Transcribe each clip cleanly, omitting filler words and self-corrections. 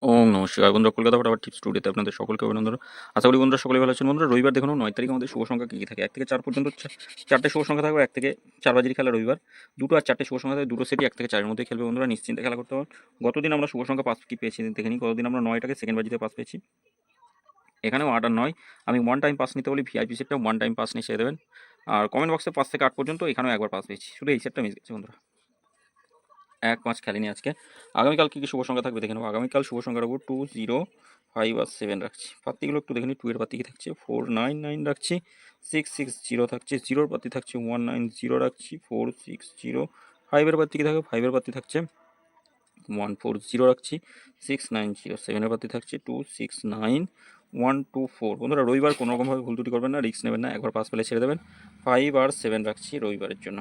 ওম নমঃ শিবায়। বন্ধুরা, কলকাতা ফটাফট টিপস টুডেতে আপনাদের সকলকে অভিনন্দন। আশা করি বন্ধুরা সকলে ভালো আছেন। বন্ধুরা, রবিবার দেখুন 9 তারিখ আমাদের শুভ সংখ্যা কী কী থাকে। 1 থেকে 4 পর্যন্ত চারটে শুভ সংখ্যা থাকবে। 1 থেকে 4 বাজির খেলা রবিবার। 2টো আর 4টে শুভ সংখ্যা থাকে। দুটো সেটই 1 থেকে 4 এর মধ্যে খেলবে। বন্ধুরা নিশ্চিন্তে খেলা করতে পারেন। গতদিন আমরা শুভ সংখ্যা 5 কি পেয়েছি দেখে নিই। গতদিন আমরা 9টাকে সেকেন্ড বাজিতে পাস পেয়েছি। এখানেও 8 আর 9 আমি ওয়ান টাইম পাস নিতে বলি। ভিআইপি সেটটা ওয়ান টাইম পাস নিয়ে ছেড়ে দেবেন। আর কমেন্ট বক্সে 5 থেকে 8 পর্যন্ত এখানেও একবার পাস পেয়েছি। শুধু এই সেটটা মিস গেছে বন্ধুরা। 1-5 খেলেনি আজকে। আগামীকাল কী কী শুভ সংখ্যা থাকবে দেখে নেবো। আগামীকাল শুভ সংখ্যা রাখবো 2, 0, 5 আর 7 রাখছি। পাত্তিগুলো একটু দেখে নিই। 2 এর পাত্তি কী থাকছে, 4, 9, 9 রাখছি। 6, 6, 0 থাকছে। 0 এর পাত্তি থাকছে 1, 9, 0 রাখছি। 4, 6, 0। 5 এর পাত্তি কী থাকবে, 5 এর পাত্তি থাকছে 1, 4, 0 রাখছি। 6, 9, 0। 7 এর পাত্তি থাকছে 2, 6, 9, 1, 2, 4। বন্ধুরা রবিবার কোনো রকমভাবে ভুল ত্রুটি করবেন না, রিস্ক নেবেন না, একবার পাস পেলে ছেড়ে দেবেন। 5 আর 7 রাখছি রবিবারের জন্য।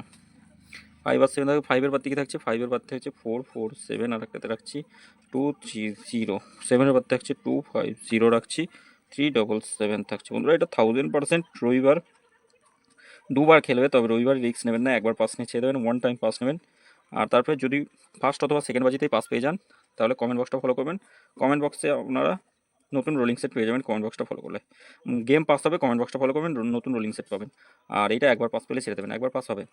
5 আর 7 থাকবে। 5 এর পাত্তি কী থাকছে, 5 এর পাত্তি হচ্ছে 4, 4, 7 আর একটাতে রাখছি 2, 3, 0। 7 এর পাত্তি থাকছে 2, 5, 0 রাখছি। 3, 7 থাকছে। বন্ধুরা এটা 1000% রবিবার দুবার খেলবে, তবে রবিবার রিস্ক নেবেন না, একবার পাস নিয়ে ছেড়ে দেবেন, ওয়ান টাইম পাস নেবেন। আর তারপরে যদি ফার্স্ট অথবা সেকেন্ড বাজিতেই পাস পেয়ে যান তাহলে কমেন্ট বক্সটা ফলো করবেন। কমেন্ট বক্সে আপনারা নতুন রোলিং সেট পেয়ে যাবেন কমেন্ট বক্সটা ফলো করলে। গেম পাস হবে, কমেন্ট বক্সটা ফলো করবেন, নতুন রোলিং সেট পাবেন। আর এটা একবার পাস পেলে ছেড়ে দেবেন, একবার পাস হবে।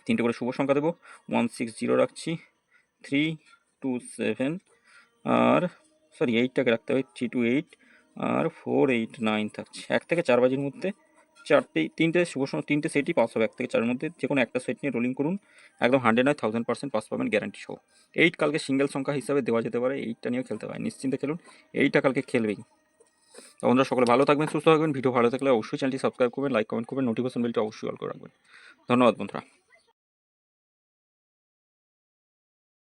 3টে করে শুভ সংখ্যা দেবো। 1, 6, 0 রাখছি। 3, 2, 7 আর সরি 8টাকে রাখতে হবে। 3, 2, 8 আর 4, 8, 9 থাকছে। 1 থেকে 4 বাজির মধ্যে তিনটে শুভ সংখ্যা, তিনটে সেটই পাস হবে। 1 থেকে 4 এর মধ্যে যে কোনো একটা সেট নিয়ে রোলিং করুন, একদম 100 নয় 1000% পাস পাবেন গ্যারান্টি সহ। 8 কালকে সিঙ্গেল সংখ্যা হিসাবে দেওয়া যেতে পারে, 8টা নিয়েও খেলতে পারে, নিশ্চিন্তে খেলুন। 8টা কালকে খেলবেই। তো বন্ধুরা সকলে ভালো থাকবেন, সুস্থ থাকবেন। ভিডিও ভালো থাকলে অবশ্যই চ্যানেলটি সাবস্ক্রাইব করবেন, লাইক কমেন্ট করবেন, নোটিফিকেশন বেলটা অবশ্যই অল করে রাখবেন। ধন্যবাদ বন্ধুরা।